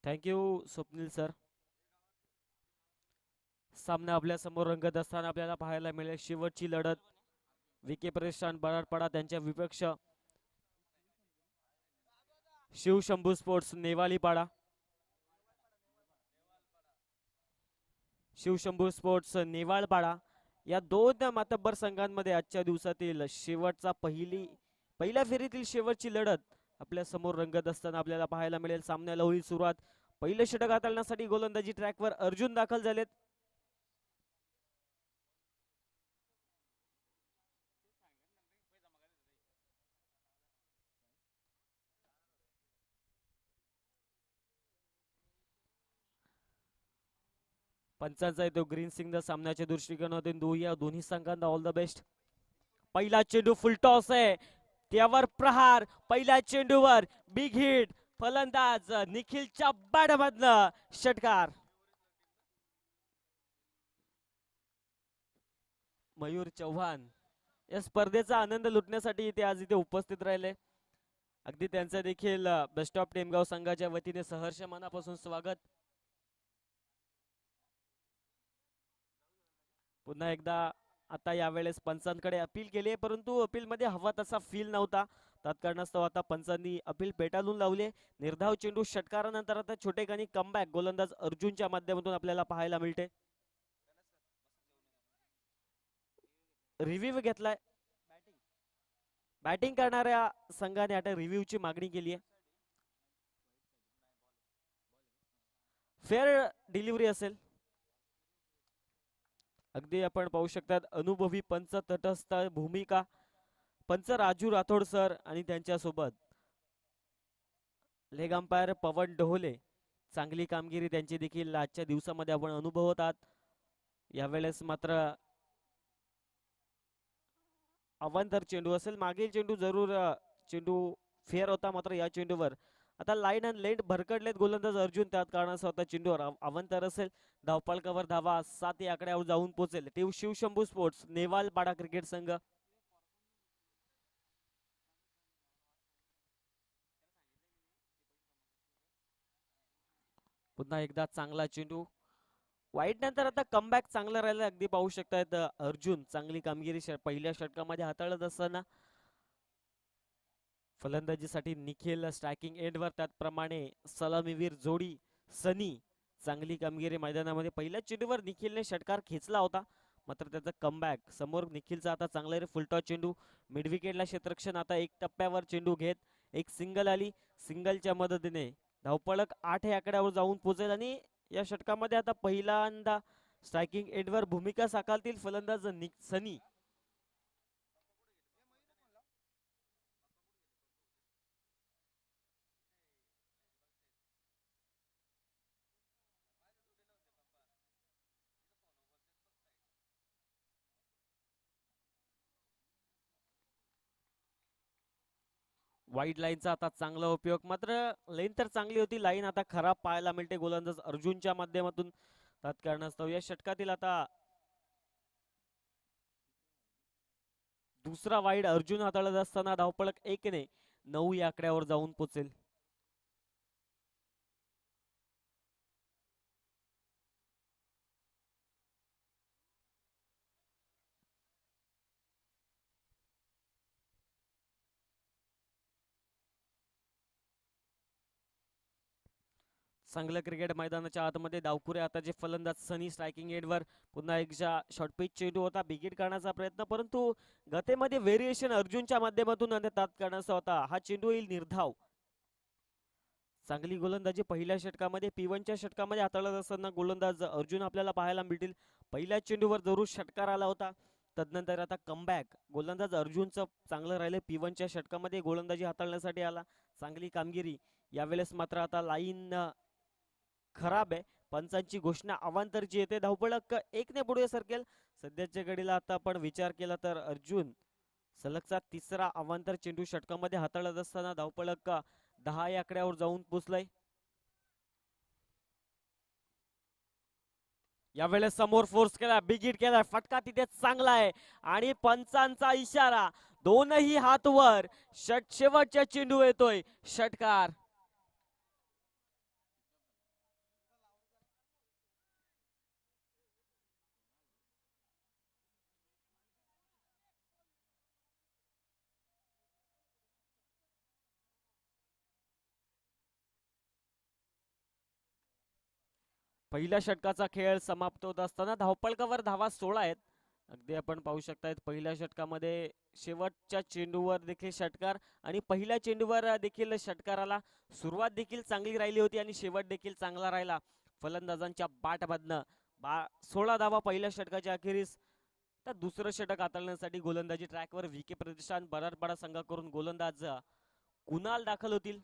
Thank you Swapnil sir. सामना आपल्या समोर रंगत असताना आपल्याला पाहायला मिळेल शेवटची लढत. विके प्रतिष्ठान बराडपाडा त्यांच्या विपक्ष शिवशंभू स्पोर्ट्स नेवालीपाडा. शिवशंभू स्पोर्ट्स नेवाळपाडा या दोन मातब्बर संघांमध्ये आजच्या दिवसातील शेवटचा पहिल्या फेरीतील शेवटची लढत आपल्या समोर रंगत असताना आपल्याला पाहायला मिळेल. सामन्याला होईल सुरुवात. पहिले षटक हाताळण्यासाठी गोलंदाजी ट्रॅकवर अर्जुन दाखल झालेत. पंचांचा येतो ग्रीन सिग्नल सामन्याच्या दृष्टिकोनातून दोन्ही संघांना ऑल द बेस्ट. पहिला चेंडू फुलटॉस आहे, त्यावर प्रहार. पहिल्या चेंडूवर बिग हिट. फलंदाज निखिलच्या बॅटमधनं षटकार. मयूर चव्हाण या स्पर्धेचा आनंद लुटण्यासाठी इथे आज इथे उपस्थित राहिले. अगदी त्यांचं देखील बेस्ट ऑफ टेमगाव संघाच्या वतीने सहर्ष मनापासून स्वागत. पुन्हा एकदा आता यावेळेस पंचांकडे अपील केली आहे, परंतु अपील मध्ये हवा तसा फील नव्हता. कारणास्तव आता पंचांनी अपील पेटाळून लावले. निर्धाव चेंडू षटकारानंतर आता छोटेखानी कमबॅक गोलंदाज अर्जुनच्या माध्यमातून आपल्याला पाहायला मिळते. रिव्ह्यू घेतलाय. बॅटिंग करणाऱ्या संघाने आता रिव्ह्यूची मागणी केली आहे. फेअर डिलिव्हरी असेल. अगदी आपण पाहू शकतात अनुभवी पंच तटस्थ भूमिका. पंच राजू राठोड सर आणि त्यांच्यासोबत लेग अंपायर पवन ढोले. चांगली कामगिरी त्यांची देखील आजच्या दिवसामध्ये आपण अनुभवत आहात. यावेळेस मात्र अवांतर चेंडू असेल. मागील चेंडू जरूर चेंडू फेअर होता, मात्र या चेंडूवर आता लाईन अँड लेंथ भरकडलेत गोलंदाज अर्जुन. त्यात कारणास्तव आता चेंडूवर अवांतर असेल. धावपळकावर धावा 7 या आकड्यावर जाऊन पोहोचेल. टीम शिवशंभू स्पोर्ट्स नेवालपाडा क्रिकेट संघ. पुन्हा एकदा चांगला चेंडू. वाईट नंतर आता कमबॅक चांगलं राहिलं. अगदी पाहू शकतायत अर्जुन चांगली कामगिरी पहिल्या षटकामध्ये हाताळत असताना. फलंदाजीसाठी निखिल स्ट्रायकिंग एंडवर. त्याचप्रमाणे सलामीवीर जोडी सनी चांगली कामगिरी मैदानामध्ये. पहिल्या चेंडूवर निखिलने षटकार खेचला होता, मात्र त्याचा कमबॅक समोर निखिलचा आता चांगला फुलटॉस चेंडू. मिड विकेटला क्षेत्ररक्षण आता एक टप्प्यावर चेंडू घेत एक सिंगल आली. सिंगलच्या मदतीने धावपळक 8 या आकड्यावर जाऊन पोहोचेल आणि या षटकामध्ये आता पहिल्यांदा स्ट्रायकिंग एंडवर भूमिका साकारतील फलंदाज सनी. वाईड लाईनचा आता चांगला उपयोग. मात्र लाईन तर चांगली होती, लाईन आता खराब पाहायला मिळते गोलंदाज अर्जुनच्या माध्यमातून. कारणास्तव या षटकातील आता दुसरा वाईड अर्जुन हाताळत असताना धावपळक 1 ने 9 या आकड्यावर जाऊन पोचेल. चांगलं क्रिकेट मैदानाच्या आतमध्ये डावकुरे हाताचे फलंदाज सनी स्ट्रायकिंग एंडवर. पुन्हा एकदा शॉर्ट पिच चेंडू होता, बिगिट करण्याचा प्रयत्न, परंतु गतीमध्ये व्हेरिएशन अर्जुनच्या माध्यमातून आणि त्यात करण्याचा होता. हा चेंडू येईल निर्धाव. चांगली गोलंदाजी पहिल्या षटकामध्ये P1च्या षटकामध्ये हाताळत असताना गोलंदाज अर्जुन आपल्याला पाहायला मिळतील. पहिल्या चेंडूवर जरूर षटकार आला होता. तदनंतर आता कमबॅक गोलंदाज अर्जुनचं चांगलं राहिलं. P1च्या षटकामध्ये गोलंदाजी हाताळण्यासाठी आला. चांगली कामगिरी. यावेळेस मात्र आता लाईन खराब आहे. पंचांची घोषणा अवांतरची येते. धावपळक 1 ने पुढे सरकेल. सध्याच्या घडीला आता आपण विचार केला तर अर्जुन सलगचा तिसरा अवांतर चेंडू षटकामध्ये हाताळत असताना धावपळक 10 या आकड्यावर जाऊन पोचलाय. यावेळेस समोर फोर्स केला, बिग हिट केला, फटका तिथे चांगला आहे आणि पंचांचा इशारा. दोनही हात वर. शेवटचा चेंडू येतोय षटकार. पहिल्या षटकाचा खेळ समाप्त होत असताना धावपळकावर धावा 16 आहेत. अगदी आपण पाहू शकतायत पहिल्या षटकामध्ये शेवटच्या चेंडूवर देखील षटकार आणि पहिल्या चेंडूवर देखील षटकाराला सुरुवात देखील चांगली राहिली होती आणि शेवट देखील चांगला राहिला फलंदाजांच्या बॅटमधनं. 16 धावा पहिल्या षटकाच्या अखेरीस. तर दुसरं षटक हाताळण्यासाठी गोलंदाजी ट्रॅकवर व्ही प्रतिष्ठान बराडपाडा संघाकडून गोलंदाज कुणाल दाखल होतील.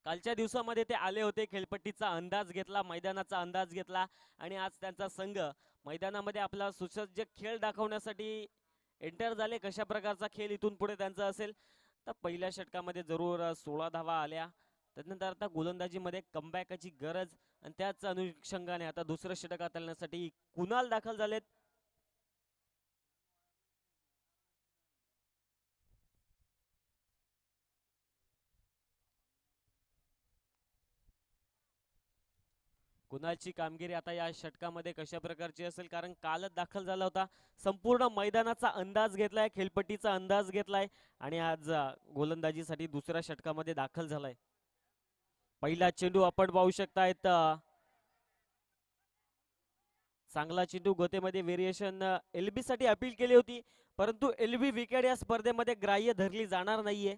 कालच्या दिवसामध्ये ते आले होते, खेळपट्टीचा अंदाज घेतला, मैदानाचा अंदाज घेतला आणि आज त्यांचा संघ मैदानामध्ये आपला सुसज्ज खेळ दाखवण्यासाठी एंटर झाले. कशा प्रकारचा खेळ इथून पुढे त्यांचा असेल तर पहिल्या षटकामध्ये जरूर 16 धावा आल्या. त्यानंतर आता गोलंदाजीमध्ये कमबॅकची गरज आणि त्याच अनुषंगाने आता दुसरं षटक हाताळण्यासाठी कुणाल दाखल झालेत. कुणालची कामगिरी आता या षटकामध्ये कशा प्रकारची असेल, कारण कालच दाखल झाला होता, संपूर्ण मैदानाचा अंदाज घेतलाय, खेळपट्टीचा अंदाज घेतलाय आणि आज गोलंदाजीसाठी दुसऱ्या षटकामध्ये दाखल झालाय. पहिला चेंडू आपण पाहू शकतायत, चांगला चेंडू गतीमध्ये व्हेरिएशन एलबी साठी अपील केली होती, परंतु एलबी विकेट या स्पर्धेमध्ये ग्राह्य धरली जाणार नाहीये.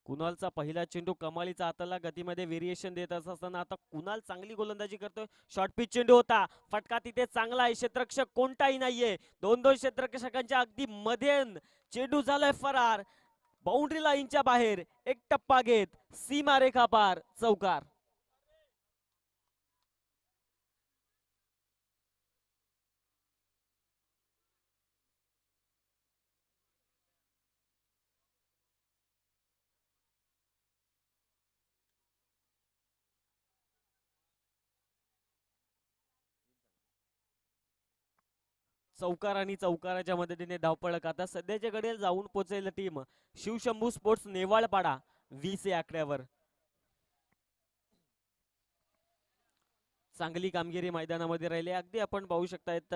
कुणालचा पहिला चेंडू कमालीचा हाताला गतीमध्ये व्हेरिएशन देत असताना आता कुणाल चांगली गोलंदाजी करतोय. शॉर्ट पिच चेंडू होता, फटका तिथे चांगला आहे, क्षेत्ररक्षक कोणताही नाहीये, दोन दोन क्षेत्ररक्षकांच्या अगदी मध्ये चेंडू झालाय फरार. बाउंड्री लाईनच्या बाहेर एक टप्पा घेत सीमारेखा पार चौकार. चौकार आणि चौकाराच्या मदतीने धावपळक आता सध्याच्या घडीला जाऊन पोहोचेल टीम शिवशंभू स्पोर्ट्स नेवाळपाडा 20 या आकड्यावर. चांगली कामगिरी मैदानामध्ये राहिली. अगदी आपण पाहू शकतायत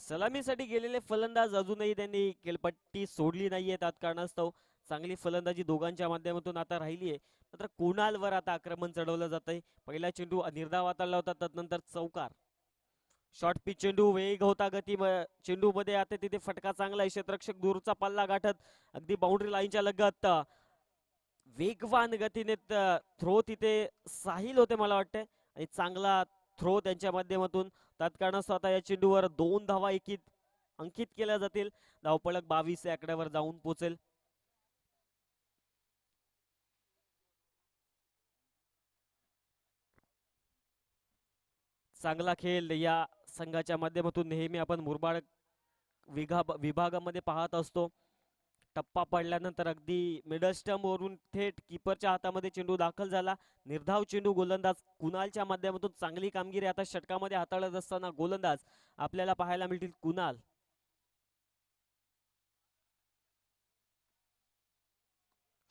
सलामीसाठी गेलेले फलंदाज अजूनही त्यांनी खेळपट्टी सोडली नाहीये. कारणास्तव चांगली फलंदाजी दोघांच्या माध्यमातून आता राहिली आहे. मात्र कुणालवर आता आक्रमण चढवलं जात आहे. पहिला चेंडू निर्धाव हाताळला होता, त्यानंतर चौकार. शॉर्ट पिच चेंडू वेग होता गती चेंडू मध्ये आता तिथे फटका चांगला आहे, क्षेत्ररक्षक दूरचा पल्ला गाठत अगदी बाउंड्री लाईनच्या लगत वेगवान गतीने थ्रो तिथे साहिल होते मला वाटते आणि चांगला थ्रो त्यांच्या माध्यमातून. तत्कारणास्तव आता या चेंडूवर 2 धावा अंकित केल्या जातील. धावपळक 22 या आकड्यावर जाऊन पोहोचेल. चांगला खेळ या संघाच्या माध्यमातून नेहमी आपण मुरबाड विभागामध्ये पाहत असतो. टप्पा पडल्यानंतर अगदी मिडल स्टंप वरून थेट कीपरच्या हातामध्ये चेंडू दाखल झाला. निर्धाव चेंडू गोलंदाज कुणालच्या माध्यमातून चांगली कामगिरी आता षटकामध्ये हाताळत असताना गोलंदाज आपल्याला पाहायला मिळतील कुणाल.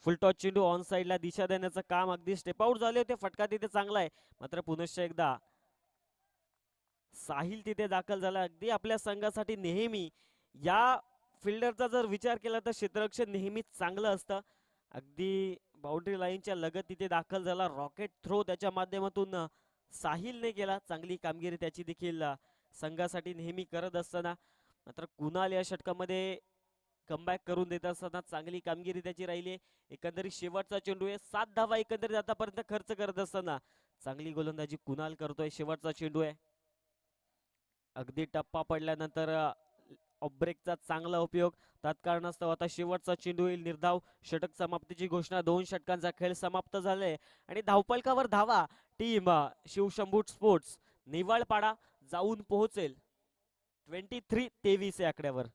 फुलटॉस चेंडू ऑन साइडला दिशा देण्याचं काम अगदी स्टेप आउट झाले होते, फटका तिथे चांगला आहे, मात्र पुनश्च एकदा साहिल तिथे दाखल झाला. अगदी आपल्या संघासाठी नेहमी या फिल्डरचा जर विचार केला तर क्षेत्ररक्षण नेहमीच चांगलं असतं. अगदी बाउंड्री लाईनच्या लगत तिथे दाखल झाला. रॉकेट थ्रो त्याच्या माध्यमातून साहिलने केला. चांगली कामगिरी त्याची देखील संघासाठी नेहमी करत असताना मात्र कुणाल या षटकामध्ये कमबॅक करून देत असताना चांगली कामगिरी त्याची राहिली. एकंदरीत शेवटचा चेंडू आहे, 7 धावा एकंदरीत आतापर्यंत खर्च करत असताना चांगली गोलंदाजी कुणाल करतोय. शेवटचा चेंडू आहे, अगदी टप्पा पडल्यानंतर ब्रेकचा चांगला उपयोग. तत्कारणास्तव आता शेवटचा चेंडू येईल, निर्धाव षटक समाप्तीची घोषणा. 2 षटकांचा खेळ समाप्त झालाय आणि धावपलकावर धावा टीम शिवशंभू स्पोर्ट्स निवाळपाडा जाऊन पोहोचेल 23-23 या आकड्यावर.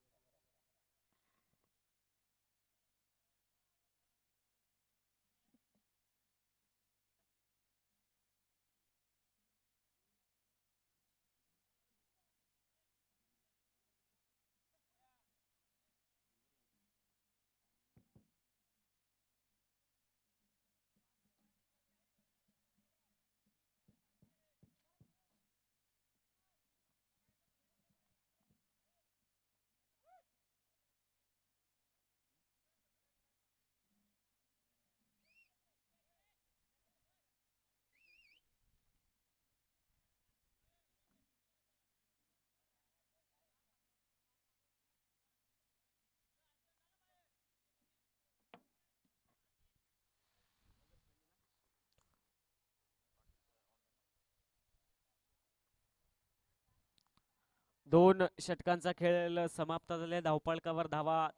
दोन षटकांचा खेळ समाप्त झाले. धावफलकावर धावा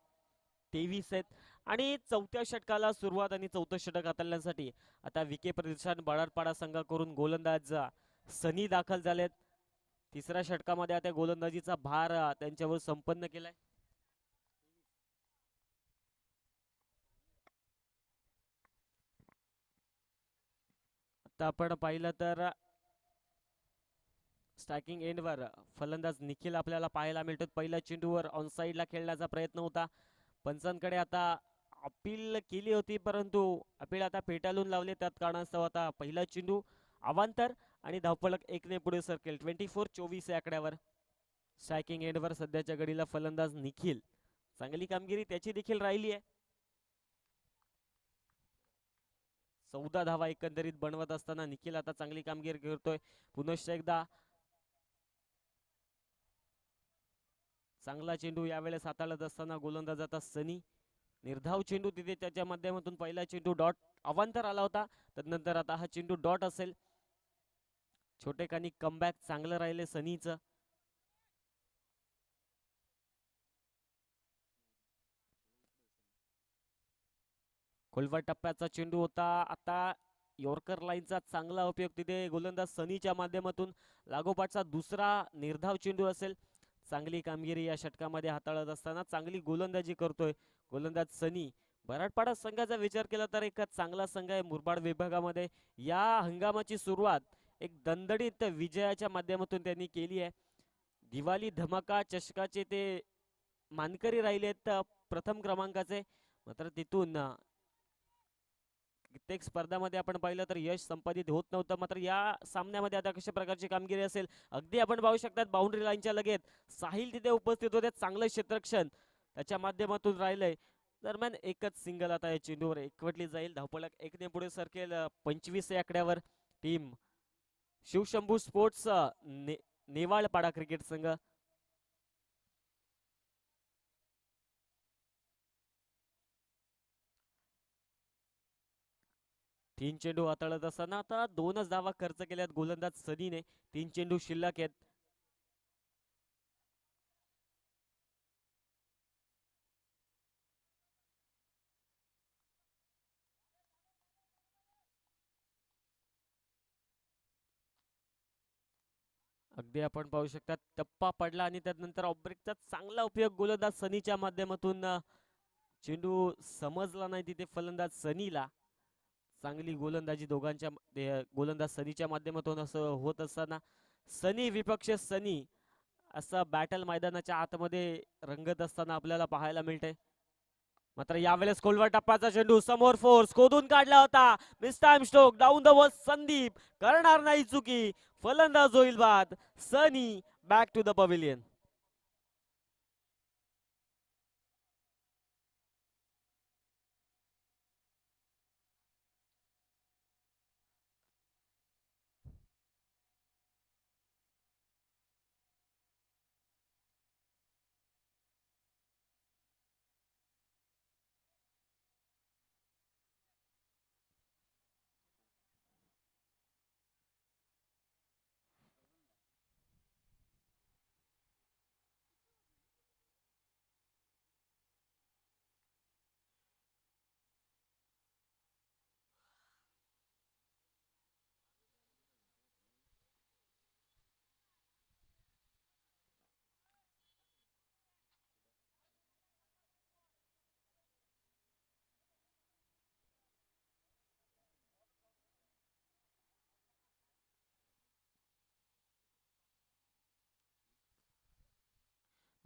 23 आहेत आणि चौथ्या षटकाला सुरुवात आणि चौथं षटक हाताळण्यासाठी आता विके प्रतिष्ठान बळारपाडा संघाकडून गोलंदाज सनी दाखल झालेत. तिसऱ्या षटकामध्ये आता गोलंदाजीचा भार त्यांच्यावर संपन्न केलाय. आता आपण पाहिलं तर स्ट्रायकिंग एंडवर फलंदाज निखिल आपल्याला पाहायला मिळतो. पहिल्या चेंडूवर ऑन साईडला खेळण्याचा प्रयत्न होता. पंचांकडे आता अपील केली होती परंतु अपील आता फेटाळून लावले. त्यात कारणास्तव आता पहिला चेंडू अवांतर आणि धावफलक 1 पुढे सरकेल. 24-24 या आकड्यावर स्ट्रायकिंग एंडवर सध्याच्या घडीला फलंदाज निखिल. चांगली कामगिरी त्याची देखील राहिली आहे. 14 धावा एकंदरीत बनवत असताना निखिल आता चांगली कामगिरी करतोय. पुनश्च एकदा चांगला चेंडू यावेळेस हाताळत असताना गोलंदाज आता सनी. निर्धाव चेंडू तिथे त्याच्या माध्यमातून पहिला चेंडू डॉट अवांतर आला होता. त्यानंतर आता हा चेंडू डॉट असेल. छोटेखानी कमबॅक चांगलं राहिले सनीचं. खोलवर टप्प्याचा चेंडू होता. आता यॉर्कर लाईनचा चांगला उपयोग तिथे गोलंदाज सनीच्या माध्यमातून. लागोपाठचा दुसरा निर्धाव चेंडू असेल. चांगली कामगिरी या षटकामध्ये हाताळत असताना चांगली गोलंदाजी करतोय गोलंदाज सनी. बराडपाडा संघाचा विचार केला तर एक चांगला संघ आहे मुरबाड विभागामध्ये. या हंगामाची सुरुवात एक दणदणीत विजयाच्या माध्यमातून त्यांनी केली आहे. दिवाळी धमाका चषकाचे ते मानकरी राहिले आहेत प्रथम क्रमांकाचे. मात्र तिथून कित्येक स्पर्धामध्ये आपण पाहिलं तर यश संपादित होत नव्हतं. मात्र या सामन्यामध्ये आता कशा प्रकारची कामगिरी असेल. अगदी आपण पाहू शकतात बाउंड्री लाईनच्या लगेच साहिल तिथे उपस्थित होते. चांगलं क्षेत्ररक्षण त्याच्या माध्यमातून राहिलंय. दरम्यान एकच सिंगल आता या चेंडूवर एकवटली जाईल. धावफलक 1 पुढे सरकेल. 25 या आकड्यावर टीम शिवशंभू स्पोर्ट्स नेवाळपाडा क्रिकेट संघ. 3 चेंडू हाताळत असताना आता 2च धावा खर्च केल्यात गोलंदाज सनीने. 3 चेंडू शिल्लक आहेत. अगदी आपण पाहू शकता टप्पा पडला आणि त्यानंतर ऑब्रेकचा चांगला उपयोग गोलंदाज सनीच्या माध्यमातून. चेंडू समजला नाही तिथे फलंदाज सनीला. चांगली गोलंदाजी दोघांच्या गोलंदाज सनीच्या माध्यमातून असं होत असताना सनी विपक्ष सनी असं बॅटल मैदानाच्या आतमध्ये रंगत असताना आपल्याला पाहायला मिळते. मात्र यावेळेस खोलवर टप्प्याचा चेंडू समोर फोर्स खोदून काढला होता. Miss time stroke down the वर संदीप करणार नाही चुकी. फलंदाज होईल बाद. सनी बॅक टू द पवेलियन.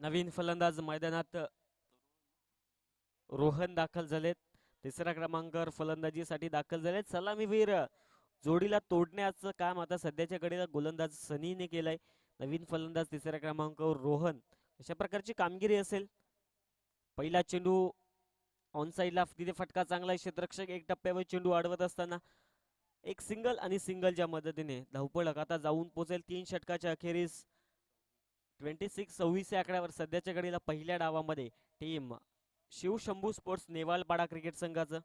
नवीन फलंदाज मैदानात रोहन दाखल झालेत. तिसऱ्या क्रमांकावर फलंदाजीसाठी दाखल झालेत. सलामीवीर जोडीला तोडण्याचं काम आता सध्याच्या घडीला गोलंदाज सनीने केलंय. नवीन फलंदाज तिसऱ्या क्रमांकावर रोहन. अशा प्रकारची कामगिरी असेल. पहिला चेंडू ऑन साईडला तिथे फटका चांगला. क्षेत्ररक्षक एक टप्प्यावर चेंडू अडवत असताना एक सिंगल आणि सिंगलच्या मदतीने धावपळक आता जाऊन पोहोचेल 3 षटकाच्या अखेरीस. 26-26 या आकड्यावर सध्याच्या घडीला पहिल्या डावामध्ये टीम शिवशंभू स्पोर्ट्स नेवाळपाडा क्रिकेट संघाचं.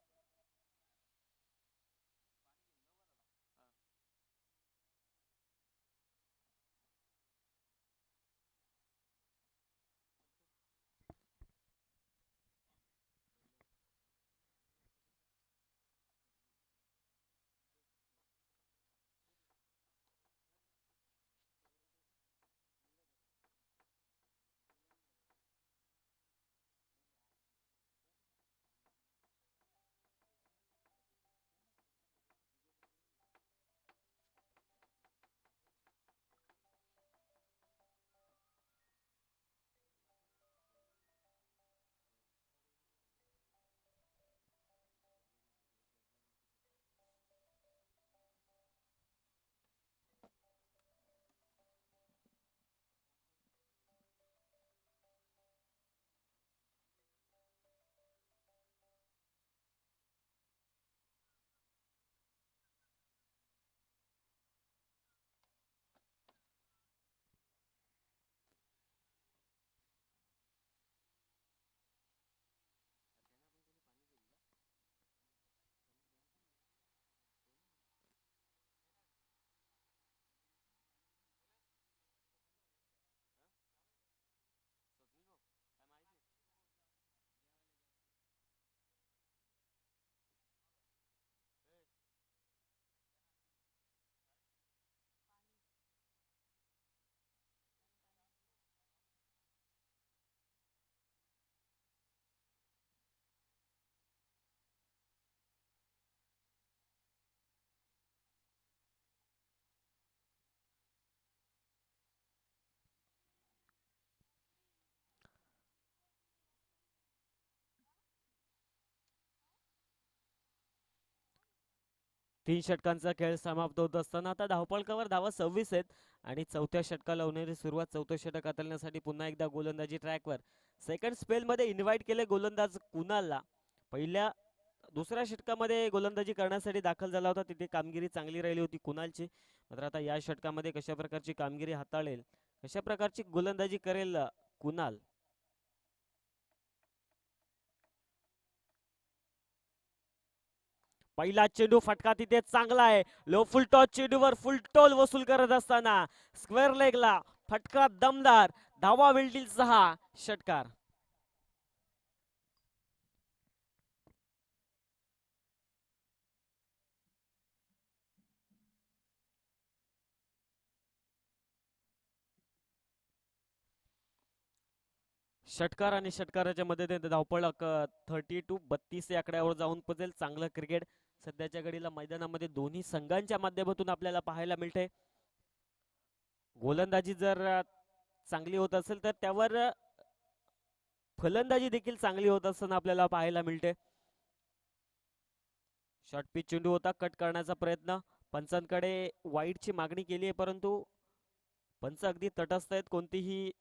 तीन षटकांचा खेळ समाप्त होत असताना आता धावपळकावर धावा 26 आहेत आणि चौथ्या षटकाला होणारी सुरुवात. चौथं षटक हाताळण्यासाठी पुन्हा एकदा गोलंदाजी ट्रॅकवर. सेकंड स्पेलमध्ये इन्व्हाइट केले गोलंदाज कुणालला. दुसऱ्या षटकामध्ये गोलंदाजी करण्यासाठी दाखल झाला होता, तिथे कामगिरी चांगली राहिली होती कुणालची. मात्र आता या षटकामध्ये कशा प्रकारची कामगिरी हाताळेल, कशा प्रकारची गोलंदाजी करेल कुणाल. पहिला चेंडू फटका तिथे चांगला आहे. लो फुल टॉस चेंडूवर फुल टोल वसूल करत असताना स्क्वेअर लेगला फटका दमदार. धावा मिळतील 6. षटकार. षटकार आणि षटकाराच्या मध्ये धावपळ 32 या आकड्यावर जाऊन पोहोचेल. चांगलं क्रिकेट सध्याच्या घडीला मैदानामध्ये दोन्ही संघांच्या माध्यमातून आपल्याला पाहायला मिळते. गोलंदाजी जर चांगली होत असेल तर त्यावर फलंदाजी देखील चांगली होत असताना आपल्याला पाहायला मिळते. शॉर्ट पिच चेंडू होता, कट करण्याचा प्रयत्न. पंचांकडे वाईडची मागणी केली आहे, परंतु पंच अगदी तटस्थ आहेत. कोणतीही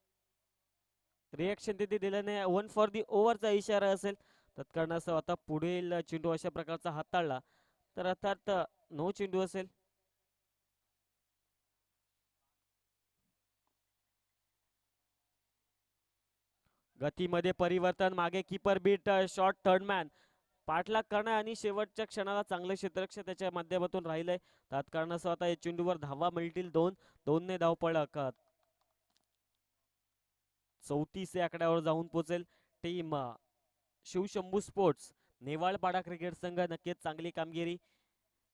रिएक्शन तिथे दिलं नाही. 1 फॉर दी ओव्हरचा इशारा असेल तत्कारणास्तव आता पुढील चेंडू अशा प्रकारचा हाताळला तर अर्थात नो चेंडू असेल. गतीमध्ये परिवर्तन, मागे keeper beat, short third man पाठलाग करणं आणि शेवटच्या क्षणाला चांगलं क्षेत्ररक्षण त्याच्या माध्यमातून राहिलंय. तत्कारणास्तव आता या चेंडूवर धावा मिळतील 2 ने धावपळ 34 या आकड्यावर जाऊन पोहोचेल. टीम शिवशंभू स्पोर्ट्स नेवाळपाडा क्रिकेट संघ नक्कीच चांगली कामगिरी.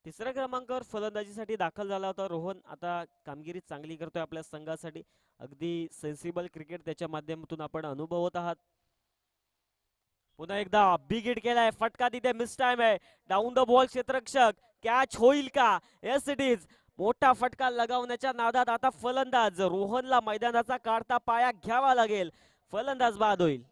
तिसऱ्या क्रमांकावर फलंदाजीसाठी दाखल झाला होता रोहन. आता कामगिरी चांगली करतोय आपल्या संघासाठी. अगदी सेन्सिबल क्रिकेट त्याच्या माध्यमातून आपण अनुभवत आहात. पुन्हा एकदा बिग हिट केलाय, फटका तिथे मिस टाइम आहे. डाऊन द बॉल क्षेत्ररक्षक, कॅच होईल का? Yes it is. मोठा फटका लगावण्याच्या नादात आता फलंदाज रोहनला मैदानाचा काढता पाया घ्यावा लागेल. फलंदाज बाद होईल.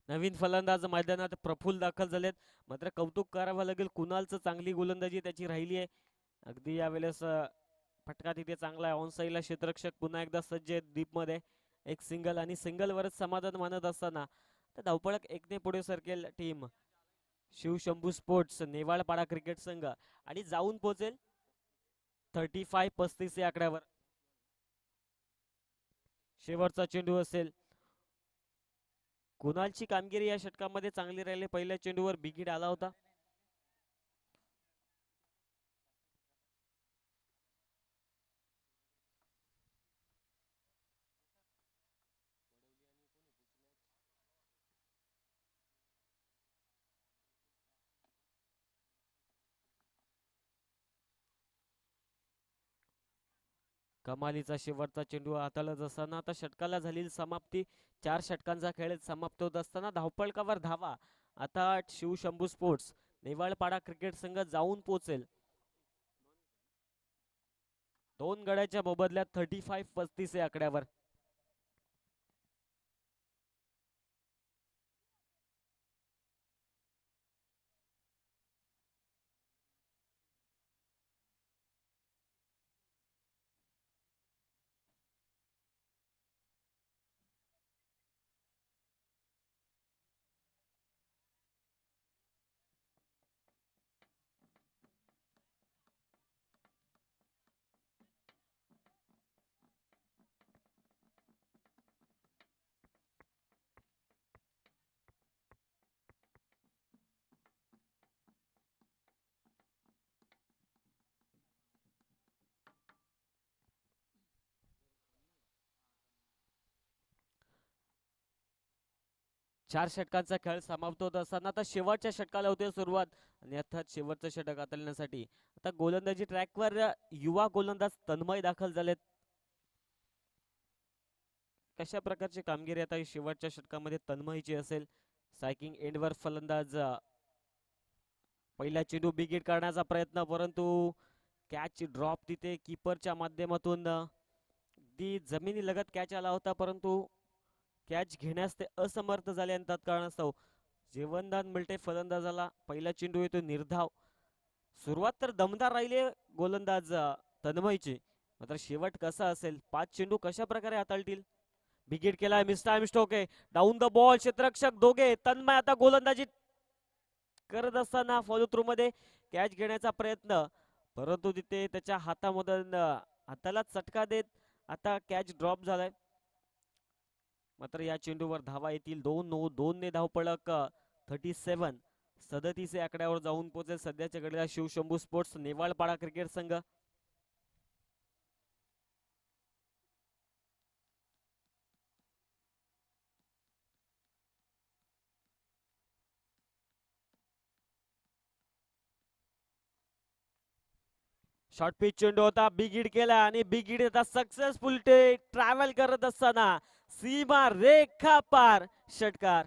नवीन फलंदाज मैदानात प्रफुल्ल दाखल झालेत. मात्र कौतुक करावं लागेल, कुणालचं चांगली गोलंदाजी त्याची राहिली आहे. अगदी यावेळेस फटका तिथे चांगला आहे. ऑन साईडला क्षेत्ररक्षक पुन्हा एकदा सज्ज आहेत डीपमध्ये. एक सिंगल आणि सिंगलवरच समाधान मानत असताना तर धावपळक 1 ने पुढे सरकेल टीम शिवशंभू स्पोर्ट्स नेवाळपाडा क्रिकेट संघ आणि जाऊन पोहोचेल 35 या आकड्यावर. शेवटचा चेंडू असेल. कुणालची कामगिरी या षटकामध्ये चांगली राहिली. पहिल्या चेंडूवर बिग आला होता. कमालीचा शेवटचा चेंडू हाताळत असताना आता षटकाला झालेली समाप्ती. 4 षटकांचा खेळ समाप्त होत असताना धावपळकावर धावा आता शिवशंभू स्पोर्ट्स नेवाळपाडा क्रिकेट संघ जाऊन पोहोचेल 2 गड्याच्या मोबदल्यात 35 या आकड्यावर. 4 षटकांचा खेळ समाप्त होत असताना आता शेवटच्या षटकाला होते सुरुवात आणि अर्थात शेवटचं षटक हाताळण्यासाठी आता गोलंदाजी ट्रॅकवर युवा गोलंदाज तन्मय दाखल झालेत. कशा प्रकारची कामगिरी आता शेवटच्या षटकामध्ये तन्मयची असेल. सायकिंग एंडवर फलंदाज पहिला चेंडू बिगिट करण्याचा प्रयत्न परंतु कॅच ड्रॉप तिथे कीपरच्या माध्यमातून दी जमिनी लगत कॅच आला होता परंतु कॅच घेण्यास ते असमर्थ झाले आणि तत्कारणास्तव जीवनदान मिळते फलंदाजाला. पहिला चेंडू येतो निर्धाव. सुरुवात तर दमदार राहिले गोलंदाज तन्मयची मात्र शेवट कसा असेल. 5 चेंडू कशा प्रकारे हाताळतील. बिगिट केलाय मिस्टाइम स्टोके डाऊन द बॉल. क्षेत्ररक्षक दोघे. तन्मय आता गोलंदाजी करत असताना फॉलो थ्रू मध्ये कॅच घेण्याचा प्रयत्न परंतु तिथे त्याच्या हातामधून हाताला चटका देत आता कॅच ड्रॉप झालाय. मात्र या चेंडूवर धावा येतील 2 ने धावपळक 37 37 या आकड्यावर जाऊन पोहोचेल सध्याच्या घडीला शिवशंभू स्पोर्ट्स नेवाळपाडा क्रिकेट संघ. शॉर्ट पिच चेंडू होता बिगिड केला आणि बिगिड आता सक्सेसफुल ट्रॅव्हल करत असताना सीमा रेखा पार षटकार.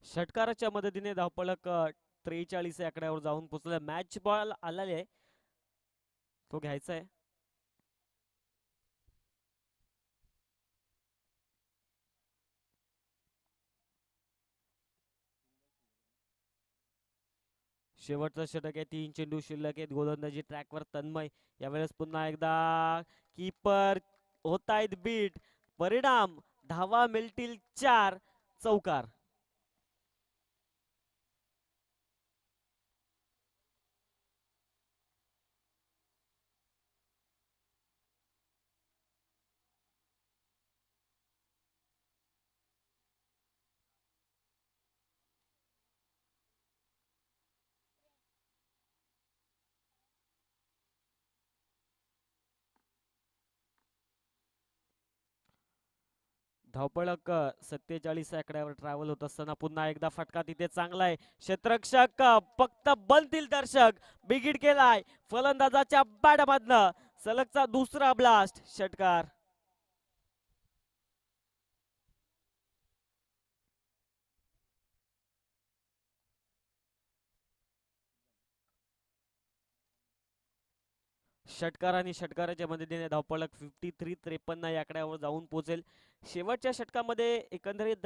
षटकाराच्या मदतीने धावपळक 43 या आकड्यावर जाऊन पोहोचला. मॅच बॉल आलेला आहे तो घ्यायचा आहे. शेवटचा षटक आहे. 3 चेंडू शिल्लक आहेत. गोलंदाजी ट्रॅकवर तन्मय. यावेळेस पुन्हा एकदा कीपर होतायत बीट. परिणाम धावा मिळतील 4. चौकार. धावपळक 47 आकड्यावर ट्रॅव्हल होत असताना पुन्हा एकदा फटका तिथे चांगला आहे. क्षेत्ररक्षक फक्त बनतील दर्शक. बिगिट केलाय फलंदाजाच्या बॅटमधनं. सलगचा दुसरा ब्लास्ट षटकार. षटकार आणि षटकाराच्या मदतीने धावपळक 53-53 या आकड्यावर जाऊन पोहोचेल. शेवटच्या षटकामध्ये एकंदरीत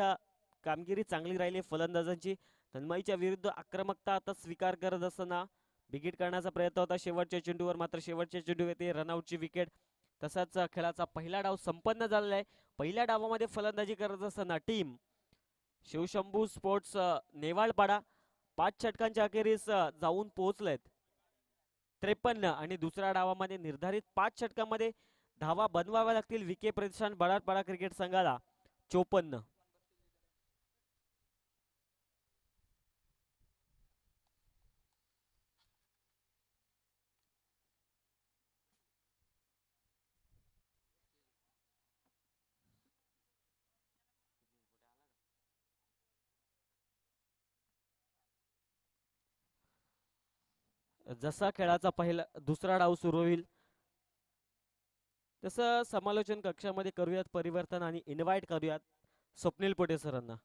कामगिरी चांगली राहिली फलंदाजांची. तन्मयच्या विरुद्ध आक्रमकता आता स्वीकार करत असताना बिगिट करण्याचा प्रयत्न होता शेवटच्या चेंडूवर मात्र शेवटच्या चेंडू येते रनआउटची विकेट. तसाच खेळाचा पहिला डाव संपन्न झालेला आहे. पहिल्या डावामध्ये फलंदाजी करत असताना टीम शिवशंभू स्पोर्ट्स नेवाळपाडा 5 षटकांच्या अखेरीस जाऊन पोहोचलेत 53 आणि दुसऱ्या डावामध्ये निर्धारित 5 षटकांमध्ये धावा बनवाव्या लागतील विके प्रतिष्ठान बडाडपाडा क्रिकेट संघाला 54. जसा खेळाचा पहिला दुसरा डाव सुरू होईल तसं समालोचन कक्षामध्ये करूयात परिवर्तन आणि इन्व्हाइट करूयात स्वप्नील पोटे सरांना.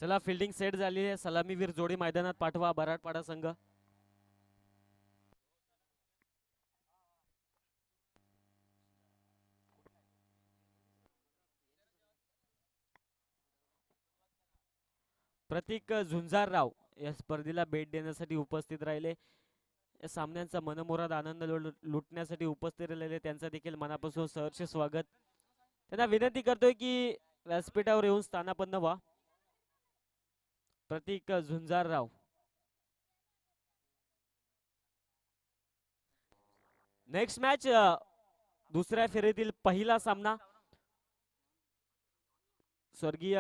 चला फिल्डिंग सेट झाली आहे. सलामीवीर जोडी मैदानात पाठवा बराडपाडा संघ. प्रतीक झुंजारराव या स्पर्धेला भेट देण्यासाठी उपस्थित राहिले. या सामन्यांचा मनमुराद आनंद लुटण्यासाठी उपस्थित राहिलेले त्यांचा देखील मनापासून सहर्ष स्वागत. त्यांना विनंती करतोय की व्यासपीठावर येऊन स्थानापन्न व्हा. प्रतीक झुंजारराव. नेक्स्ट मॅच दुसऱ्या फेरीतील पहिला सामना स्वर्गीय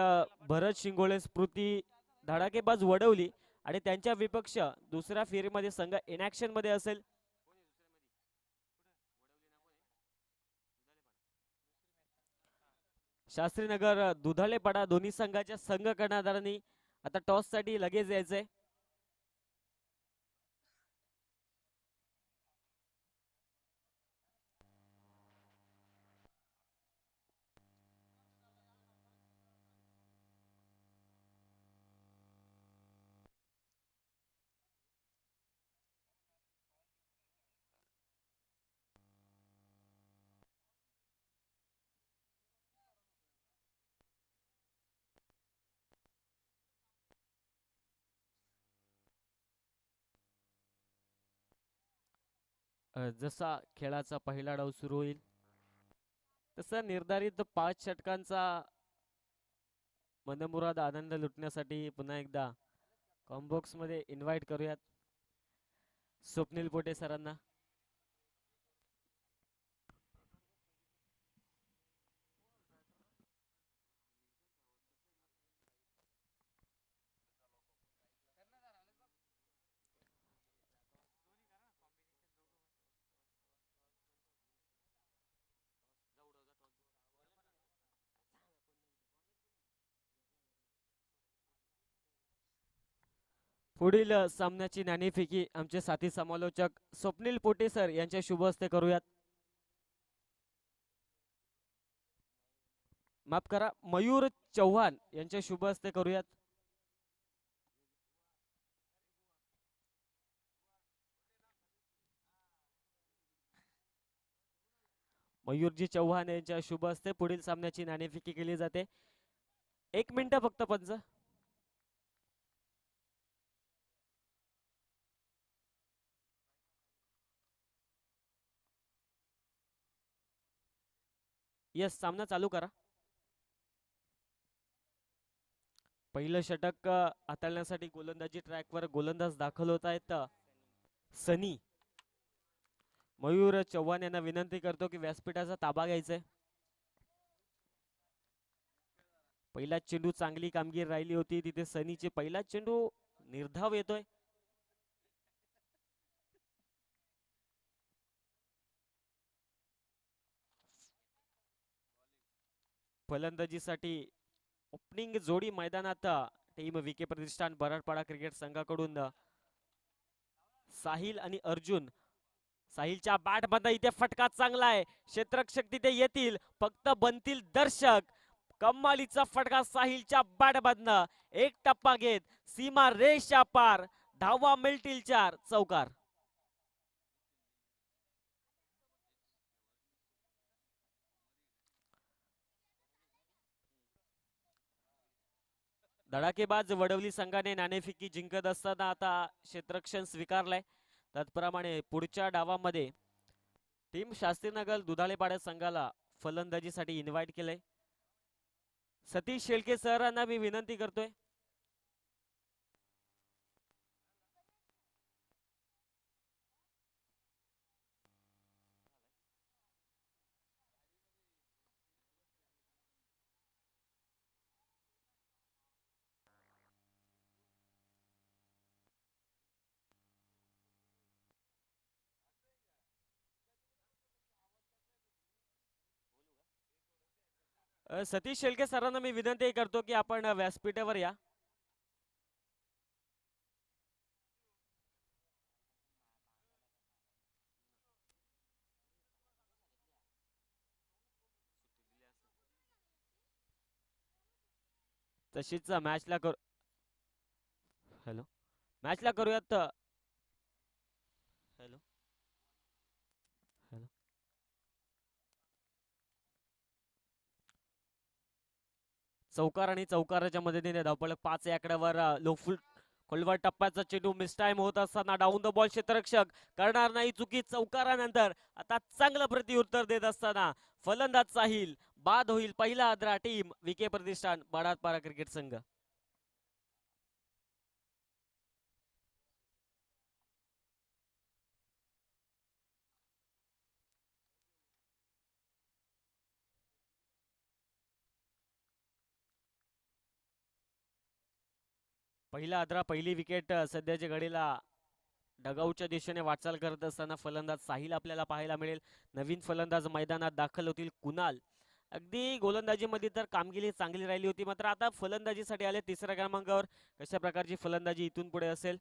भरत शिंगोळे स्मृती धडाकेबाज वडवली आणि त्यांच्या विपक्ष दुसऱ्या फेरीमध्ये संघ इनॅक्शन मध्ये असेल. शास्त्रीनगर दुधाळेपाडा दोन्ही संघाच्या संघ कर्णधारांनी आता टॉस साठी लगेच यायचंय. जसा खेळाचा पहिला डाव सुरू होईल तसा निर्धारित 5 षटकांचा मनमुराद आनंद लुटण्यासाठी पुन्हा एकदा कॉम्बॉक्स मध्ये इन्व्हाइट करूयात स्वप्नील पोटे सरांना. पुढील सामन्याची नाणेफेकी आमचे साथी समालोचक स्वप्नील पोटे सर यांच्या शुभ हस्ते करूयात. माफ करा, मयूर चव्हाण यांच्या शुभ हस्ते करूयात. मयूरजी चव्हाण यांच्या शुभ हस्ते पुढील सामन्याची नाणेफेकी केली जाते. 1 मिनिट फक्त पंच. यस, सामना चालू करा. पहिलं षटक हाताळण्यासाठी गोलंदाजी ट्रॅकवर गोलंदाज दाखल होत आहेत सनी. मयूर चव्हाण यांना विनंती करतो की व्यासपीठाचा ताबा घ्यायचा. पहिला चेंडू चांगली कामगिरी राहिली होती तिथे सनीचे पहिला चेंडू निर्धाव येतोय. फलंदाजीसाठी ओपनिंग जोडी मैदानात टीम विके प्रतिष्ठान बराडपाडा क्रिकेट संघाकडून साहिल आणि अर्जुन. साहिलच्या बॅट मध्ये इथे फटका चांगला आहे. क्षेत्ररक्षक तिथे येतील, फक्त बनतील दर्शक. कमालीचा फटका साहिलच्या बॅट मधनं. एक टप्पा घेत सीमा रेषा पार. धावा मिळतील 4. चौकार. धडाकेबाज वडवली संघाने नाणेफेकी जिंकत असताना आता क्षेत्ररक्षण स्वीकारलंय. त्याचप्रमाणे पुढच्या डावामध्ये टीम शास्त्रीनगर दुधाळेपाडा संघाला फलंदाजीसाठी इन्व्हाइट केलंय. सतीश शेळके सरांना मी विनंती करतोय. सतीश शेळके सरांना मी विनंती करतो की आपण व्यासपीठावर या. तशीच मॅचला करू. हॅलो, मॅचला करूयात. हॅलो हॅलो चौकार आणि चौकाराच्या मदतीने धावपळ 5 या आकड्यावर लोफुल खोलवर टप्प्याचा चेंडू मिस टाइम होत असताना डाऊन द बॉल क्षेत्ररक्षक करणार नाही चुकी. चौकारानंतर आता चांगलं प्रत्युत्तर देत असताना फलंदाज साहिल बाद होईल. पहिला आद्रा टीम विके प्रतिष्ठान बराडपाडा क्रिकेट संघ. पहिला आद्रा पहिली विकेट सध्याच्या घडीला डगाऊच्या दिशेने वाटचाल करत असताना फलंदाज साहिल आपल्याला पाहायला मिळेल. नवीन फलंदाज मैदानात दाखल होतील कुणाल. अगदी गोलंदाजीमध्ये तर कामगिरी चांगली राहिली होती, मात्र आता फलंदाजीसाठी आले 3ऱ्या क्रमांकावर. कशा प्रकारची फलंदाजी इथून पुढे असेल.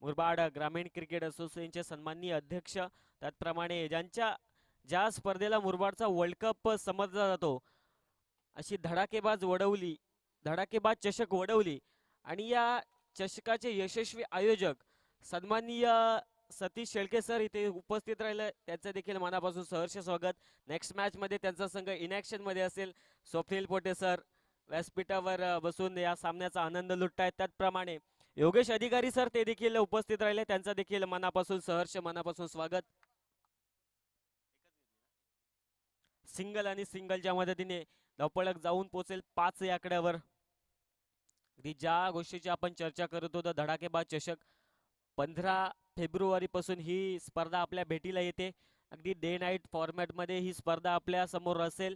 मुरबाड ग्रामीण क्रिकेट असोसिएशनचे सन्माननीय अध्यक्ष, त्याचप्रमाणे ज्या स्पर्धेला मुरबाडचा वर्ल्ड कप समजला जातो अशी धडाकेबाज चषक वडवली आणि या चषकाचे यशस्वी आयोजक सन्माननीय सतीश शेळके सर इथे उपस्थित राहिले. त्यांचं देखील मनापासून सहर्ष स्वागत. नेक्स्ट मॅच मध्ये त्यांचा संघ इनॅक्शन मध्ये असेल. स्वप्नील पोटे सर व्यासपीठावर बसून या सामन्याचा आनंद लुटतायत. त्याचप्रमाणे योगेश अधिकारी सर ते देखील उपस्थित राहिले. त्यांचं देखील मनापासून सहर्ष मनापासून स्वागत. सिंगल आणि सिंगलच्या मदतीने धावपळक जाऊन पोहोचेल 5 या आकड्यावर. अगदी ज्या गोष्टीची आपण चर्चा करत होतो धडाकेबाज चषक 15 फेब्रुवारी पासून ही स्पर्धा आपल्या भेटीला येते. अगदी डे नाईट फॉर्मॅटमध्ये ही स्पर्धा आपल्या समोर असेल.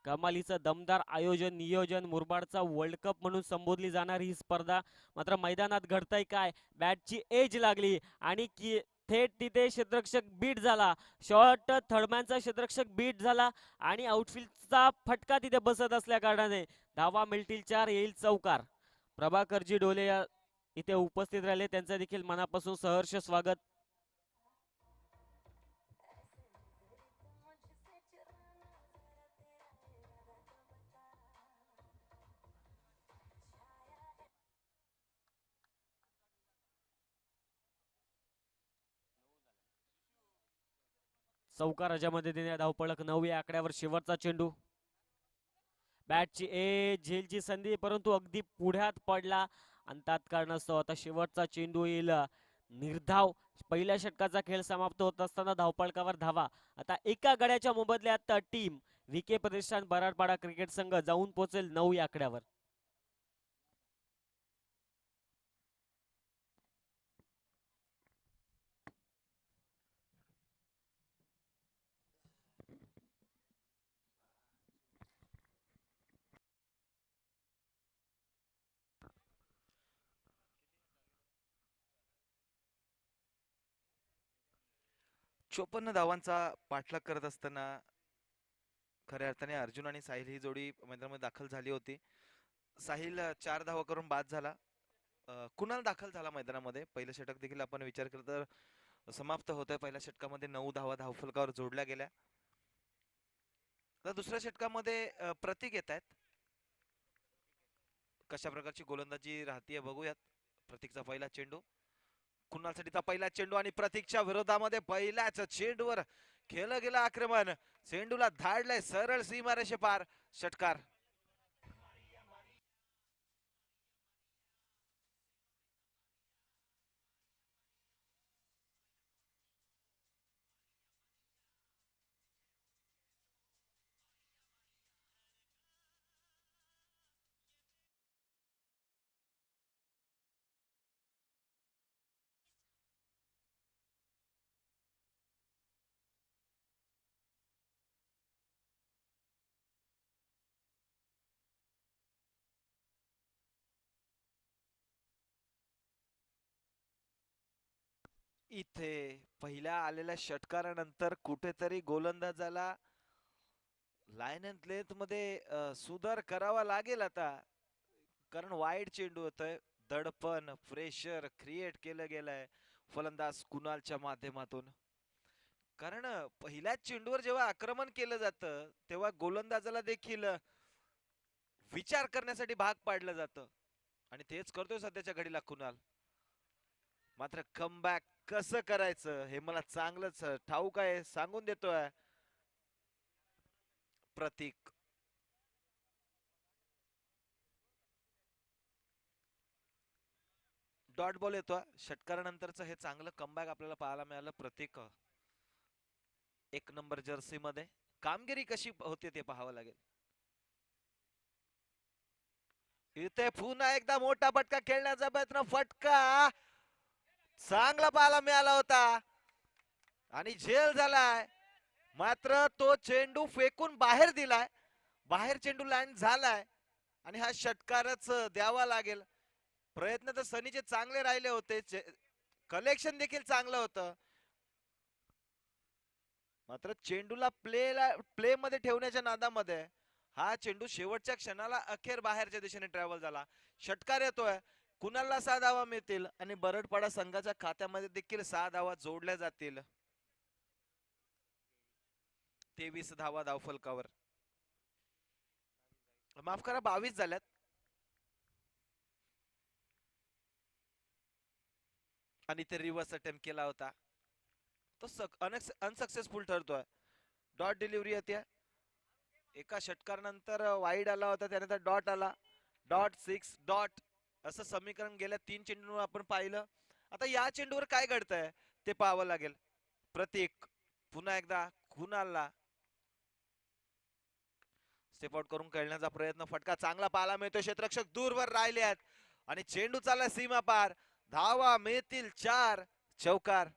कमालीचं दमदार आयोजन नियोजन मुरबाडचा वर्ल्ड कप म्हणून संबोधली जाणार ही स्पर्धा. मात्र मैदानात घडतंय काय, बॅटची एज लागली आणि थेट तिथे क्षेत्ररक्षक बीट झाला. शॉर्ट थर्डमॅनचा क्षेत्ररक्षक बीट झाला आणि आउटफील्डचा फटका तिथे बसत असल्या कारणाने धावा मिळतील 4, येईल चौकार. प्रभाकरजी डोले इथे उपस्थित राहिले, त्यांचं देखील मनापासून सहर्ष स्वागत. चौकार राजामध्ये देण्यात धावपळक 9 या आकड्यावर शेवटचा चेंडू. बॅटची झेलची संधी परंतु अगदी पुढ्यात पडला आणि तात्कारणास्तव आता शेवटचा चेंडू येईल. निर्धाव पहिल्या षटकाचा खेळ समाप्त होत असताना धावपळकावर धावा. आता एका गड्याच्या मोबदल्यात टीम विके प्रतिष्ठान बराडपाडा क्रिकेट संघ जाऊन पोहोचेल 9 या आकड्यावर. चोपन्न धावांचा पाठलाग करत असताना खऱ्या अर्थाने अर्जुन आणि साहिल ही जोडी मैदानामध्ये दाखल झाली होती. साहिल 4 धावा करून बाद झाला. कुणाल दाखल झाला मैदानामध्ये. पहिलं षटक देखील आपण विचार केला तर समाप्त होतंय. पहिल्या षटकामध्ये 9 धावा धावफलकावर जोडल्या गेल्या. आता दुसऱ्या षटकामध्ये प्रतीक येत आहेत. कशा प्रकारची गोलंदाजी राहतीये बघूयात. प्रतीकचा पहिला चेंडू, कुणालसाठीचा पहिला चेंडू आणि प्रतीकच्या विरोधामध्ये पहिल्याच चेंडूवर खेळलं गेलं आक्रमण. चेंडूला धाडलंय सरळ सीमारेषे पार. षटकार. इथे पहिल्या आलेल्या षटकारानंतर कुठेतरी गोलंदाजाला लाईन अँड लेंथ मध्ये सुधार करावा लागेल आता. कारण वाईड चेंडू होतोय. दडपण प्रेशर क्रिएट केलं गेलंय फलंदाज कुणालच्या माध्यमातून. कारण पहिल्याच चेंडूवर जेव्हा आक्रमण केलं जातं तेव्हा गोलंदाजाला देखील विचार करण्यासाठी भाग पाडलं जातं आणि तेच करतोय सध्याच्या घडीला कुणाल. मात्र कमबॅक कसं करायचं हे मला चांगलंच ठाऊक आहे, सांगून देतोय प्रतीक. डॉट बॉल येतोय. षटकारानंतरचं हे चांगलं कमबॅक आपल्याला पाहायला मिळालं. प्रतीक 1 नंबर जर्सी मध्ये कामगिरी कशी होते ते पाहावं लागेल. इथे पुन्हा एकदा मोठा फटका खेळण्याचा प्रयत्न. फटका चांगला पाहायला मिळाला होता आणि झेल झालाय. मात्र तो चेंडू फेकून बाहेर दिलाय. बाहेर चेंडू लँड झालाय आणि हा षटकारच द्यावा लागेल. प्रयत्न तर सनीचे चांगले राहिले होते. कलेक्शन देखील चांगलं होतं. मात्र चेंडूला प्ले मध्ये ठेवण्याच्या नादामध्ये हा चेंडू शेवटच्या क्षणाला अखेर बाहेरच्या दिशेने ट्रॅव्हल झाला. षटकार येतोय. कुणाला 6 धावा मिळतील आणि बरडपाडा संघाच्या खात्यामध्ये देखील 6 धावा जोडल्या जातील. 23 धावा धावफलकावर. माफ करा 22 झाल्यात. आणि ते रिव्हर्स अटेम्प्ट केला होता तो अनसक्सेसफुल ठरतोय. डॉट डिलिव्हरी येते. एका षटकारानंतर वाईड आला होता त्यानंतर डॉट आला. डॉट 6 डॉट असं समीकरण गेल्या 3 चेंडूंवर आपण पाहिलं. आता या चेंडूवर काय घडतंय ते पाहावं लागेल. प्रतीक पुन्हा एकदा कुणालला स्टेप आउट करून खेळण्याचा प्रयत्न, फटका चांगला पाहायला मिळतो, क्षेत्ररक्षक दूरवर राहिले आहेत आणि चेंडू चालला सीमा पार, धावा मिळतील 4, चौकार.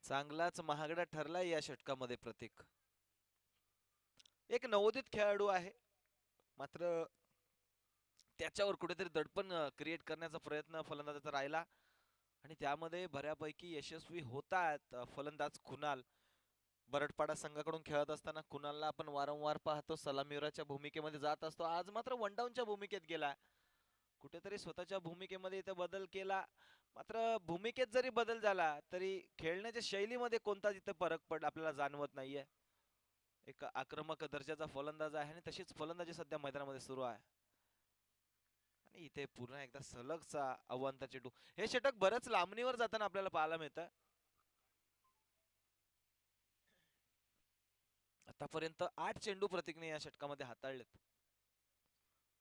चांगलाच महागडा ठरलाय या षटकामध्ये प्रतीक. एक नवोदित खेळाडू आहे, मात्र त्याच्यावर कुठेतरी दडपण क्रिएट करण्याचा प्रयत्न फलंदाजाचा राहिला आणि त्यामध्ये बऱ्यापैकी यशस्वी होतात फलंदाज कुणाल. बरडपाडा संघाकडून खेळत असताना कुणालला आपण वारंवार पाहतो, सलामीवीराच्या भूमिकेमध्ये जात असतो. आज मात्र वन डाऊनच्या भूमिकेत गेला, कुठेतरी स्वतःच्या भूमिकेमध्ये इथे बदल केला. मात्र भूमिकेत जरी बदल झाला तरी खेळण्याच्या शैलीमध्ये कोणताच इथे फरक आपल्याला जाणवत नाहीये. एक आक्रमक दर्जाचा फलंदाज आहे आणि तशीच फलंदाजी सध्या मैदानामध्ये सुरू आहे. आणि इथे पुन्हा एकदा सलगचा अवांतर चेंडू. हे षटक बरंच लांबणीवर जाताना आपल्याला पाहायला मिळतं. आतापर्यंत 8 चेंडू प्रतीकने या षटकामध्ये हाताळलेत.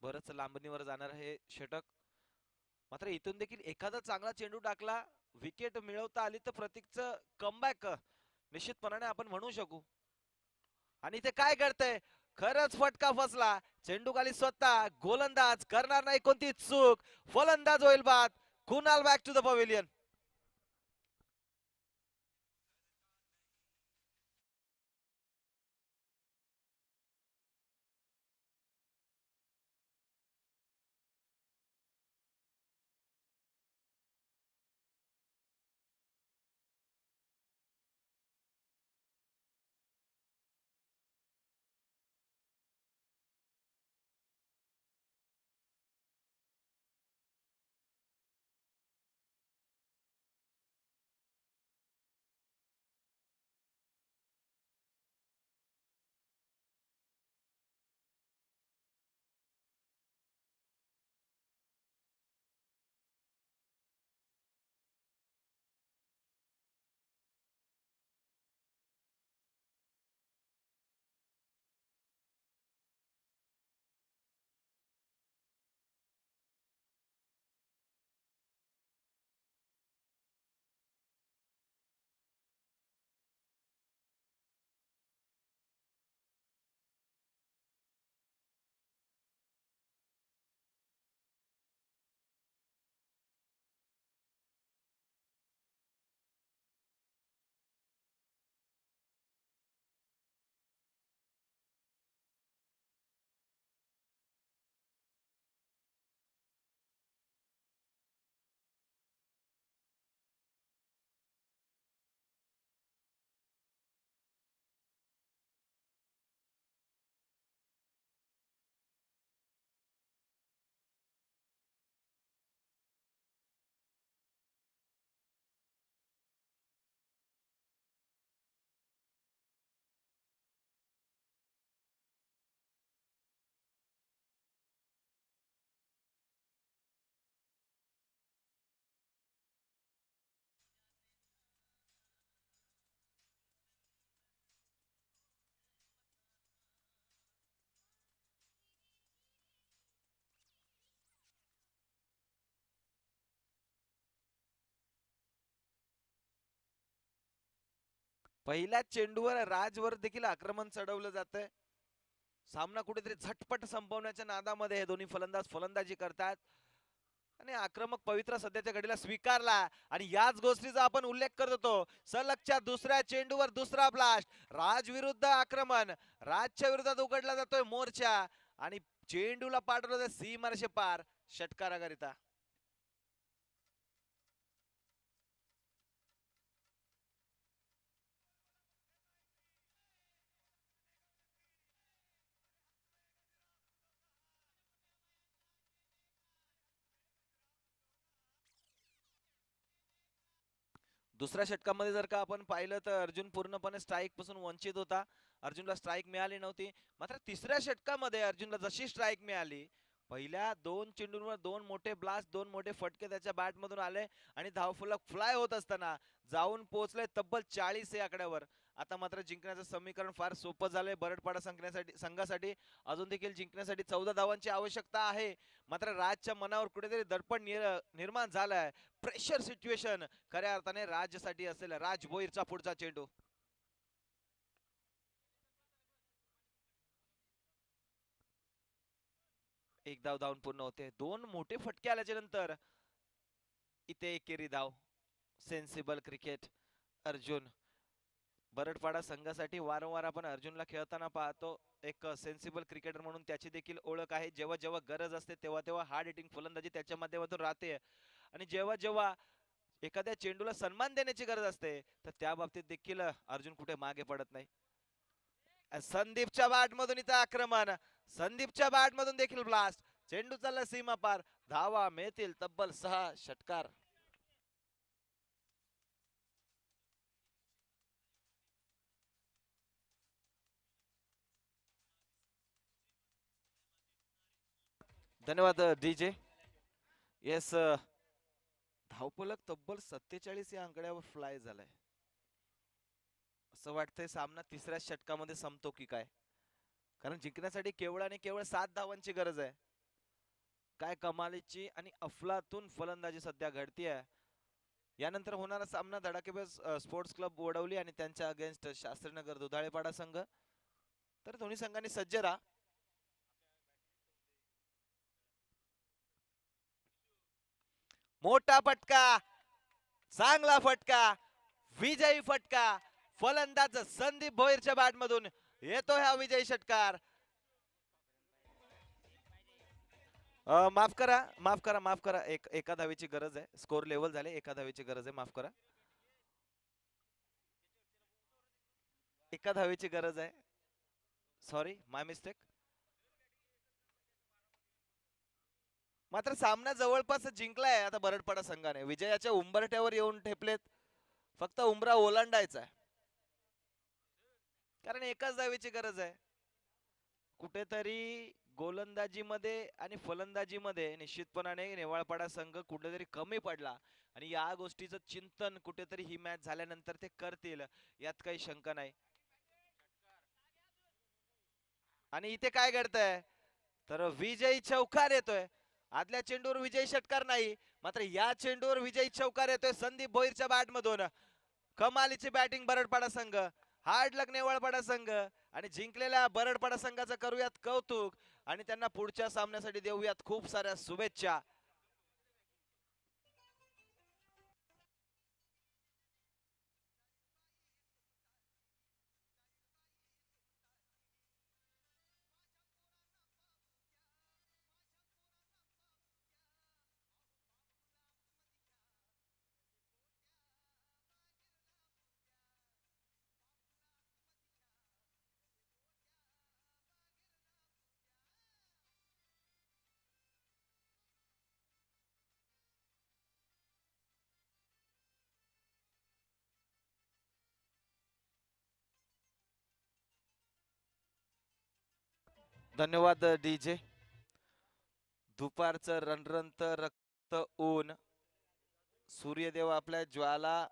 बरंच लांबणीवर जाणार हे षटक. मात्र इथून देखील एखादा चांगला चेंडू टाकला, विकेट मिळवता आली तर प्रतीकचं कमबॅक निश्चितपणाने आपण म्हणू शकू. आणि ते काय करतंय, खरंच फटका फसला, चेंडू खाली स्वतः, गोलंदाज करणार नाही कोणती चूक, फलंदाज होईल बाद. Kunal back to the pavilion. पहिल्याच चेंडूवर राजवर देखील आक्रमण चढवलं जातंय. सामना कुठेतरी झटपट संपवण्याच्या नादामध्ये हे दोन्ही फलंदाज फलंदाजी करतात आणि आक्रमक पवित्रा सध्याच्या घडीला स्वीकारला. आणि याच गोष्टीचा आपण उल्लेख करत होतो, सलगच्या दुसऱ्या चेंडूवर दुसरा ब्लास्ट, राज विरुद्ध आक्रमण, राजच्या विरोधात उघडला जातोय मोर्चा आणि चेंडूला पाठवलं सीमारेषे पार षटकाराकरिता. दुसऱ्या षटकामध्ये जर का आपण पाहिलं तर अर्जुन पूर्णपणे स्ट्राईक पासून वंचित होता, अर्जुनला स्ट्राईक मिळाली नव्हती. मात्र तिसऱ्या षटकामध्ये अर्जुनला जशी स्ट्राईक मिळाली पहिल्या 2 चेंडूंवर 2 मोठे ब्लास्ट, 2 मोठे फटके त्याच्या बॅट मधून आले आणि धावफलक फ्लाय होत असताना जाऊन पोहोचले तब्बल 40 या आकड्यावर. आता मात्र जिंकण्याचं समीकरण फार सोपं झालंय बरडपाडा संघासाठी. अजून देखील जिंकण्यासाठी 14 धावांची आवश्यकता आहे. मात्र राजच्या मनावर कुठेतरी दडपण निर्माण झालंय. प्रेशर सिच्युएशन खऱ्या अर्थाने राजसाठी असेल. राज भोईरचा पुढचा चेंडू. एक धाव धावून पूर्ण होते. 2 मोठे फटके आल्याच्या नंतर इथे एकेरी धाव. Sensible cricket Arjun. बरडपाडा संघासाठी वारंवार आपण अर्जुनला खेळताना पाहतो. एक सेन्सिबल क्रिकेटर म्हणून त्याची देखील ओळख आहे. जेव्हा जेव्हा गरज असते तेव्हा तेव्हा हार्ड हिटिंग फलंदाजी त्याच्या माध्यमातून राहते आणि जेव्हा जेव्हा एखाद्या चेंडूला सन्मान देण्याची गरज असते तर त्या बाबतीत देखील अर्जुन कुठे मागे पडत नाही. संदीपच्या बॅट मधून इथं आक्रमण. संदीपच्या बॅट मधून देखील ब्लास्ट. चेंडू चालला सीमा पार. धावा मिळतील तब्बल 6. षटकार. धन्यवाद डीजे. येस, धावफलक तब्बल 47 या आकड्यावर फ्लाय झालाय. असं वाटतंय सामना तिसऱ्या षटकामध्ये संपतो की काय, कारण जिंकण्यासाठी केवळ आणि केवळ 7 धावांची गरज आहे. काय कमालीची आणि अफलातून फलंदाजी सध्या घडतीये. यानंतर होणारा सामना धडाकेबाज स्पोर्ट्स क्लब वडवली आणि त्यांच्या अगेन्स्ट शास्त्रीनगर दुधाळेपाडा संघ. तर दोन्ही संघांनी सज्ज राहा. मोठा फटका, चांगला फटका, विजयी फटका. फलंदाज संदीप भोईरच्या बॅट मधून येतो हा विजयी षटकार. माफ करा माफ करा माफ करा, एका धावेची गरज आहे. स्कोर लेवल झाले, एका धावेची गरज आहे. माफ करा, एका धावेची गरज आहे. सॉरी, माय मिस्टेक. मात्र सामना जवळपास जिंकलाय आता बरडपाडा संघाने. विजयाच्या उंबरठ्यावर येऊन ठेपलेत. फक्त उंबरा ओलांडायचा आहे, कारण एकाच धावेची गरज आहे. कुठेतरी गोलंदाजीमध्ये आणि फलंदाजीमध्ये निश्चितपणाने नेवाळपाडा संघ कुठेतरी कमी पडला आणि या गोष्टीचं चिंतन कुठेतरी ही मॅच झाल्यानंतर ते करतील, यात काही शंका नाही. आणि इथे काय घडतंय तर विजयी चौकार येतोय. आदल्या चेंडूवर विजयी षटकार नाही, मात्र या चेंडूवर विजयी चौकार येतोय संदीप भोईरच्या बॅट मधून. कमालीची बॅटिंग बरडपाडा संघ, हार्ड लक नेवाळपाडा संघ आणि जिंकलेल्या बरडपाडा संघाचं करूयात कौतुक आणि त्यांना पुढच्या सामन्यासाठी देऊयात खूप साऱ्या शुभेच्छा. धन्यवाद डीजे. दुपारचं रणरणत रक्त ऊन, सूर्यदेव आपल्या ज्वाला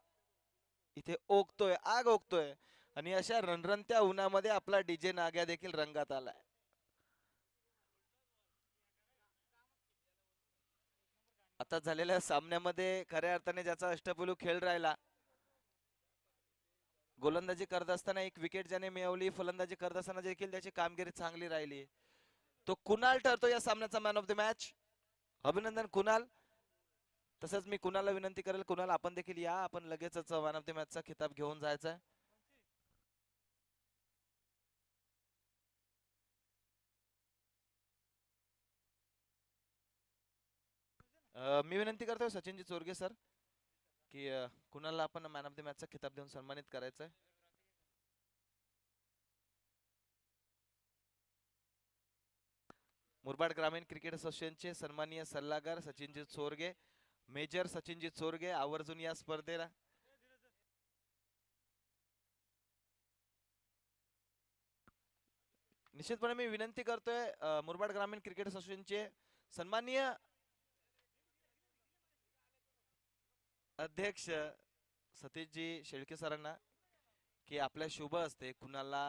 इथे ओकतोय, आग ओकतोय आणि अशा रणरणत्या उन्हामध्ये आपला डीजे नाग्या देखील रंगात आलाय. आता झालेल्या सामन्यामध्ये खऱ्या अर्थाने ज्याचा अष्टपैलू खेळ राहिला, गोलंदाजी करत असताना एक विकेट ज्याने मिळवली, फलंदाजी करत असताना देखील त्याची कामगिरी चांगली राहिली, तो कुणाल ठरतो या सामन्याचा मॅन ऑफ द मॅच. अभिनंदन कुणाल. तसंच मी कुणालला विनंती करेल, कुणाल आपण देखील या, आपण लगेचच मॅन ऑफ द मॅचचा खिताब घेऊन जायचा आहे. मी विनंती करतोय सचिनजी चोरगे सर की कुणालला आपण मॅन ऑफ द मॅचचा खिताब देऊन सन्मानित करायचंय. मुरबाड ग्रामीण क्रिकेट असोसिएशनचे सन्माननीय सल्लागार सचिनजी चोरगे, मेजर सचिनजी चोरगे आवर्जून या स्पर्धेला. निश्चितपणे मी विनंती करतोय मुरबाड ग्रामीण क्रिकेट असोसिएशनचे सन्माननीय अध्यक्ष सतीशजी शेळके सरांना की आपल्या शुभ हस्ते कुणाला